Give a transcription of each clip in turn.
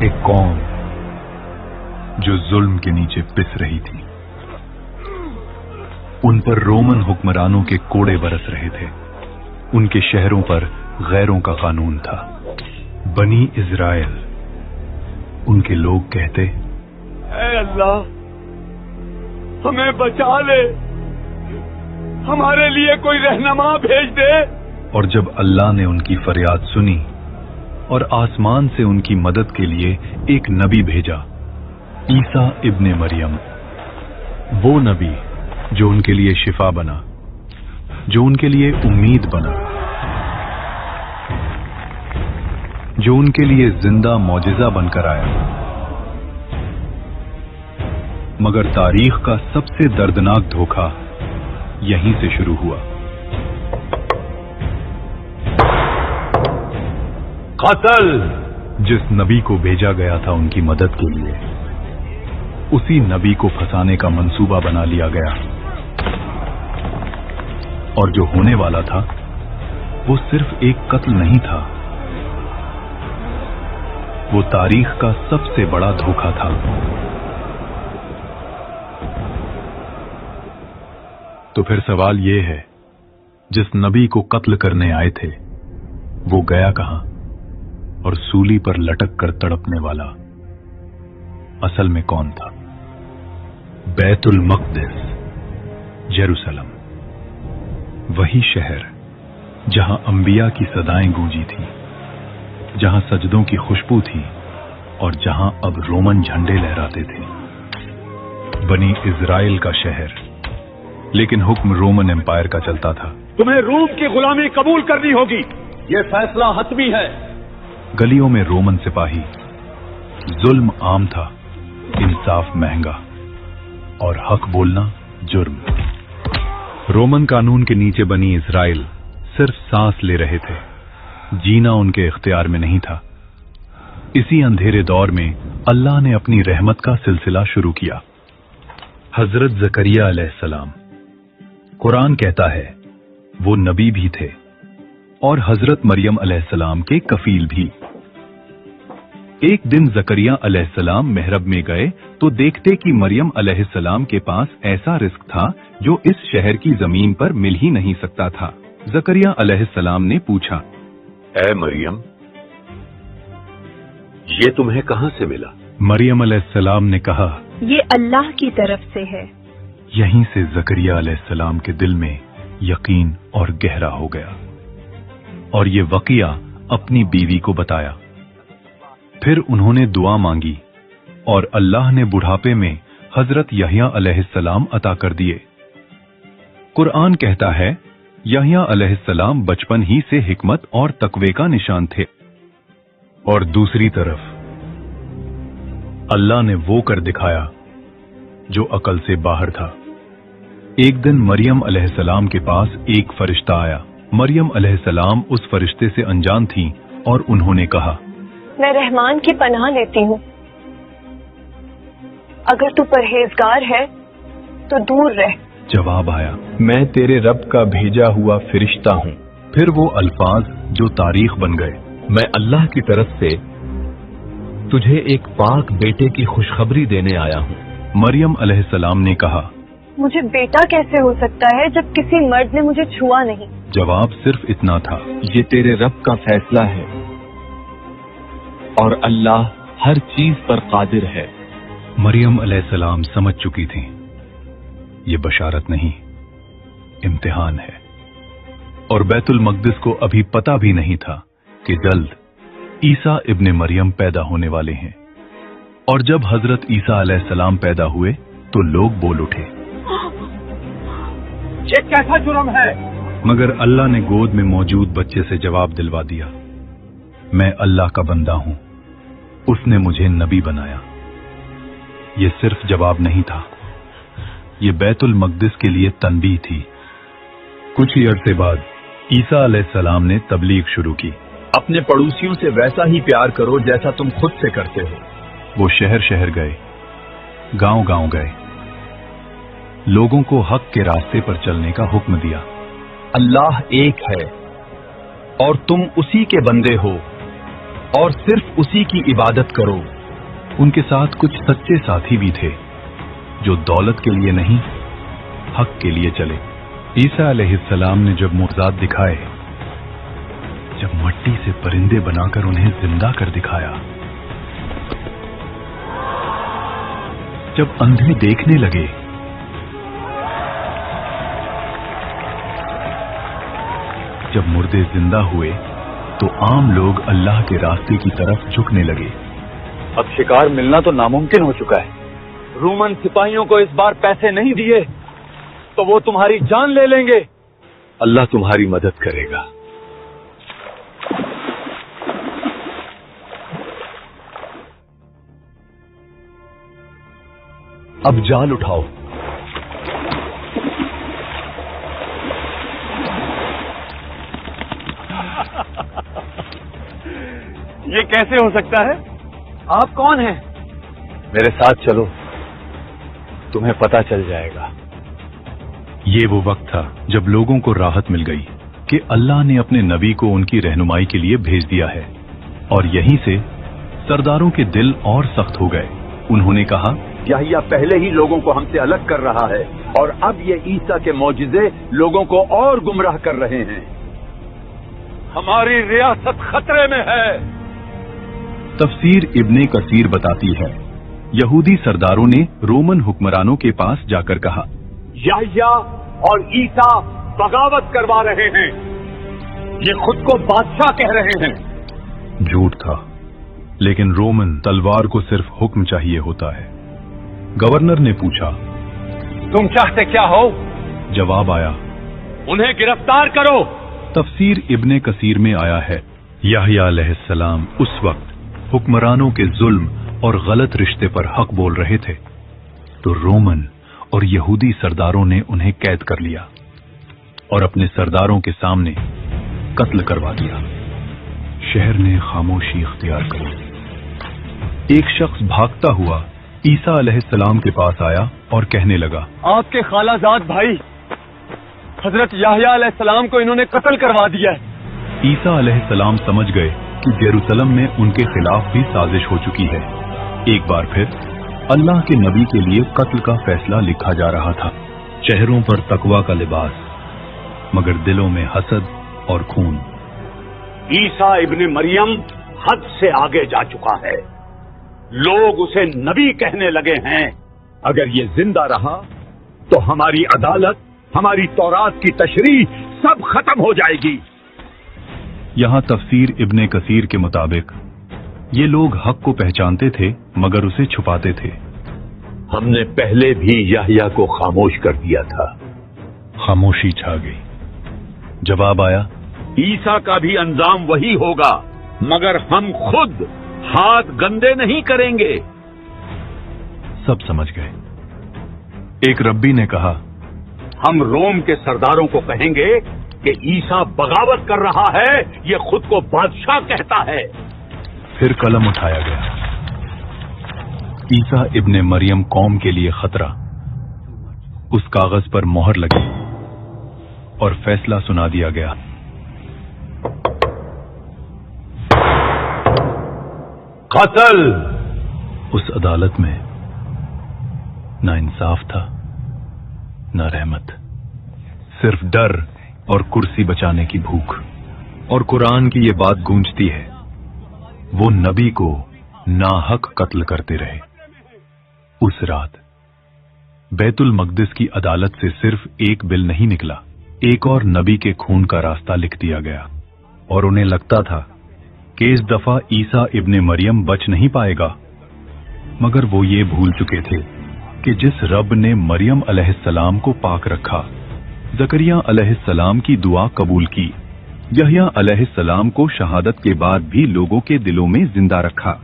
ایک قوم جو ظلم کے نیچے پس رہی تھی، ان پر رومن حکمرانوں کے کوڑے برس رہے تھے، ان کے شہروں پر غیروں کا قانون تھا۔ بنی اسرائیل، ان کے لوگ کہتے، اے اللہ ہمیں بچا لے، ہمارے لیے کوئی رہنما بھیج دے۔ اور جب اللہ نے ان کی فریاد سنی اور آسمان سے ان کی مدد کے لیے ایک نبی بھیجا، عیسیٰ ابن مریم، وہ نبی جو ان کے لیے شفا بنا، جو ان کے لیے امید بنا، جو ان کے لیے زندہ معجزہ بن کر آیا۔ مگر تاریخ کا سب سے دردناک دھوکہ یہیں سے شروع ہوا۔ قتل! جس نبی کو بھیجا گیا تھا ان کی مدد کے لیے، اسی نبی کو پھنسانے کا منصوبہ بنا لیا گیا، اور جو ہونے والا تھا وہ صرف ایک قتل نہیں تھا، وہ تاریخ کا سب سے بڑا دھوکہ تھا۔ تو پھر سوال یہ ہے، جس نبی کو قتل کرنے آئے تھے وہ گیا کہاں؟ اور سولی پر لٹک کر تڑپنے والا اصل میں کون تھا؟ بیت المقدس، یروشلم، وہی شہر جہاں انبیاء کی صدائیں گونجی تھیں، جہاں سجدوں کی خوشبو تھی اور جہاں اب رومن جھنڈے لہراتے تھے۔ بنی اسرائیل کا شہر، لیکن حکم رومن امپائر کا چلتا تھا۔ تمہیں روم کی غلامی قبول کرنی ہوگی، یہ فیصلہ حتمی ہے۔ گلیوں میں رومن سپاہی، ظلم عام تھا، انصاف مہنگا، اور حق بولنا جرم۔ رومن قانون کے نیچے بنی اسرائیل صرف سانس لے رہے تھے، جینا ان کے اختیار میں نہیں تھا۔ اسی اندھیرے دور میں اللہ نے اپنی رحمت کا سلسلہ شروع کیا۔ حضرت زکریا علیہ السلام، قرآن کہتا ہے وہ نبی بھی تھے اور حضرت مریم علیہ السلام کے کفیل بھی۔ ایک دن زکریا علیہ السلام محراب میں گئے تو دیکھتے کہ مریم علیہ السلام کے پاس ایسا رزق تھا جو اس شہر کی زمین پر مل ہی نہیں سکتا تھا۔ زکریا علیہ السلام نے پوچھا، اے مریم، یہ تمہیں کہاں سے ملا؟ مریم علیہ السلام نے کہا، یہ اللہ کی طرف سے ہے۔ یہیں سے زکریا علیہ السلام کے دل میں یقین اور گہرا ہو گیا، اور یہ واقعہ اپنی بیوی کو بتایا۔ پھر انہوں نے دعا مانگی اور اللہ نے بڑھاپے میں حضرت یحییٰ علیہ السلام عطا کر دیے۔ قرآن کہتا ہے یحییٰ علیہ السلام بچپن ہی سے حکمت اور تقوی کا نشان تھے، اور دوسری طرف اللہ نے وہ کر دکھایا جو عقل سے باہر تھا۔ ایک دن مریم علیہ السلام کے پاس ایک فرشتہ آیا۔ مریم علیہ السلام اس فرشتے سے انجان تھیں اور انہوں نے کہا، میں رحمان کی پناہ لیتی ہوں، اگر تو پرہیزگار ہے تو دور رہ۔ جواب آیا، میں تیرے رب کا بھیجا ہوا فرشتہ ہوں۔ پھر وہ الفاظ جو تاریخ بن گئے، میں اللہ کی طرف سے تجھے ایک پاک بیٹے کی خوشخبری دینے آیا ہوں۔ مریم علیہ السلام نے کہا، مجھے بیٹا کیسے ہو سکتا ہے جب کسی مرد نے مجھے چھوا نہیں؟ جواب صرف اتنا تھا، یہ تیرے رب کا فیصلہ ہے، اور اللہ ہر چیز پر قادر ہے۔ مریم علیہ السلام سمجھ چکی تھیں یہ بشارت نہیں، امتحان ہے، اور بیت المقدس کو ابھی پتہ بھی نہیں تھا کہ جلد عیسیٰ ابن مریم پیدا ہونے والے ہیں۔ اور جب حضرت عیسیٰ علیہ السلام پیدا ہوئے تو لوگ بول اٹھے، یہ کیسا جرم ہے؟ مگر اللہ نے گود میں موجود بچے سے جواب دلوا دیا، میں اللہ کا بندہ ہوں، اس نے مجھے نبی بنایا۔ یہ صرف جواب نہیں تھا، یہ بیت المقدس کے لیے تنبیہ تھی۔ کچھ ہی عرصے بعد عیسیٰ علیہ السلام نے تبلیغ شروع کی۔ اپنے پڑوسیوں سے ویسا ہی پیار کرو جیسا تم خود سے کرتے ہو۔ وہ شہر شہر گئے، گاؤں گاؤں گئے، لوگوں کو حق کے راستے پر چلنے کا حکم دیا۔ اللہ ایک ہے اور تم اسی کے بندے ہو، اور صرف اسی کی عبادت کرو۔ ان کے ساتھ کچھ سچے ساتھی بھی تھے جو دولت کے لیے نہیں حق کے لیے چلے۔ عیسیٰ علیہ السلام نے جب معجزات دکھائے، جب مٹی سے پرندے بنا کر انہیں زندہ کر دکھایا، جب اندھے دیکھنے لگے، جب مردے زندہ ہوئے، تو عام لوگ اللہ کے راستے کی طرف جھکنے لگے۔ اب شکار ملنا تو ناممکن ہو چکا ہے۔ رومن سپاہیوں کو اس بار پیسے نہیں دیے تو وہ تمہاری جان لے لیں گے۔ اللہ تمہاری مدد کرے گا۔ اب جال اٹھاؤ۔ یہ کیسے ہو سکتا ہے؟ آپ کون ہیں؟ میرے ساتھ چلو، تمہیں پتہ چل جائے گا۔ یہ وہ وقت تھا جب لوگوں کو راحت مل گئی کہ اللہ نے اپنے نبی کو ان کی رہنمائی کے لیے بھیج دیا ہے، اور یہیں سے سرداروں کے دل اور سخت ہو گئے۔ انہوں نے کہا، یحییٰ پہلے ہی لوگوں کو ہم سے الگ کر رہا ہے، اور اب یہ عیسیٰ کے معجزے لوگوں کو اور گمراہ کر رہے ہیں۔ ہماری ریاست خطرے میں ہے۔ تفسیر ابن کثیر بتاتی ہے، یہودی سرداروں نے رومن حکمرانوں کے پاس جا کر کہا، یحییٰ اور عیسیٰ بغاوت کروا رہے ہیں، یہ خود کو بادشاہ کہہ رہے ہیں۔ جھوٹ تھا، لیکن رومن تلوار کو صرف حکم چاہیے ہوتا ہے۔ گورنر نے پوچھا، تم چاہتے کیا ہو؟ جواب آیا، انہیں گرفتار کرو۔ تفسیر ابن کثیر میں آیا ہے، یحییٰ علیہ السلام اس وقت حکمرانوں کے ظلم اور غلط رشتے پر حق بول رہے تھے، تو رومن اور یہودی سرداروں نے انہیں قید کر لیا اور اپنے سرداروں کے سامنے قتل کروا دیا۔ شہر نے خاموشی اختیار کر لی۔ ایک شخص بھاگتا ہوا عیسیٰ علیہ السلام کے پاس آیا اور کہنے لگا، آپ کے خالہ زاد بھائی حضرت یحییٰ علیہ السلام کو انہوں نے قتل کروا دیا ہے۔ عیسیٰ علیہ السلام سمجھ گئے کہ یروشلم میں ان کے خلاف بھی سازش ہو چکی ہے۔ ایک بار پھر اللہ کے نبی کے لیے قتل کا فیصلہ لکھا جا رہا تھا۔ چہروں پر تقویٰ کا لباس، مگر دلوں میں حسد اور خون۔ عیسیٰ ابن مریم حد سے آگے جا چکا ہے، لوگ اسے نبی کہنے لگے ہیں۔ اگر یہ زندہ رہا تو ہماری عدالت، ہماری تورات کی تشریح سب ختم ہو جائے گی۔ یہاں تفسیر ابن کثیر کے مطابق یہ لوگ حق کو پہچانتے تھے مگر اسے چھپاتے تھے۔ ہم نے پہلے بھی یحییٰ کو خاموش کر دیا تھا۔ خاموشی چھا گئی۔ جواب آیا، عیسیٰ کا بھی انجام وہی ہوگا، مگر ہم خود ہاتھ گندے نہیں کریں گے۔ سب سمجھ گئے۔ ایک ربی نے کہا، ہم روم کے سرداروں کو کہیں گے کہ عیسیٰ بغاوت کر رہا ہے، یہ خود کو بادشاہ کہتا ہے۔ پھر قلم اٹھایا گیا۔ عیسیٰ ابن مریم قوم کے لیے خطرہ، اس کاغذ پر مہر لگی اور فیصلہ سنا دیا گیا۔ قتل۔ اس عدالت میں نہ انصاف تھا نہ رحمت، صرف ڈر اور کرسی بچانے کی بھوک۔ اور قرآن کی یہ بات گونجتی ہے، وہ نبی کو ناحق قتل کرتے رہے۔ اس رات بیت المقدس کی عدالت سے صرف ایک بل نہیں نکلا، ایک اور نبی کے خون کا راستہ لکھ دیا گیا، اور انہیں لگتا تھا کہ اس دفعہ عیسیٰ ابن مریم بچ نہیں پائے گا، مگر وہ یہ بھول چکے تھے کہ جس رب نے مریم علیہ السلام کو پاک رکھا، زکریا علیہ السلام کی دعا قبول کی، یحییٰ علیہ السلام کو شہادت کے بعد بھی لوگوں کے دلوں میں زندہ رکھا،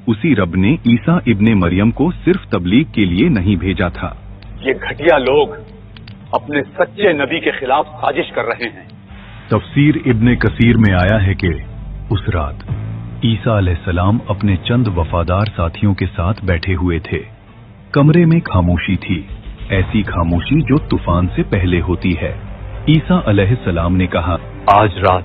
اسی رب نے عیسیٰ ابن مریم کو صرف تبلیغ کے لیے نہیں بھیجا تھا۔ یہ گھٹیا لوگ اپنے سچے نبی کے خلاف سازش کر رہے ہیں۔ تفسیر ابن کثیر میں آیا ہے کہ اس رات عیسیٰ علیہ السلام اپنے چند وفادار ساتھیوں کے ساتھ بیٹھے ہوئے تھے۔ کمرے میں خاموشی تھی، ایسی خاموشی جو طوفان سے پہلے ہوتی ہے۔ عیسیٰ علیہ السلام نے کہا، آج رات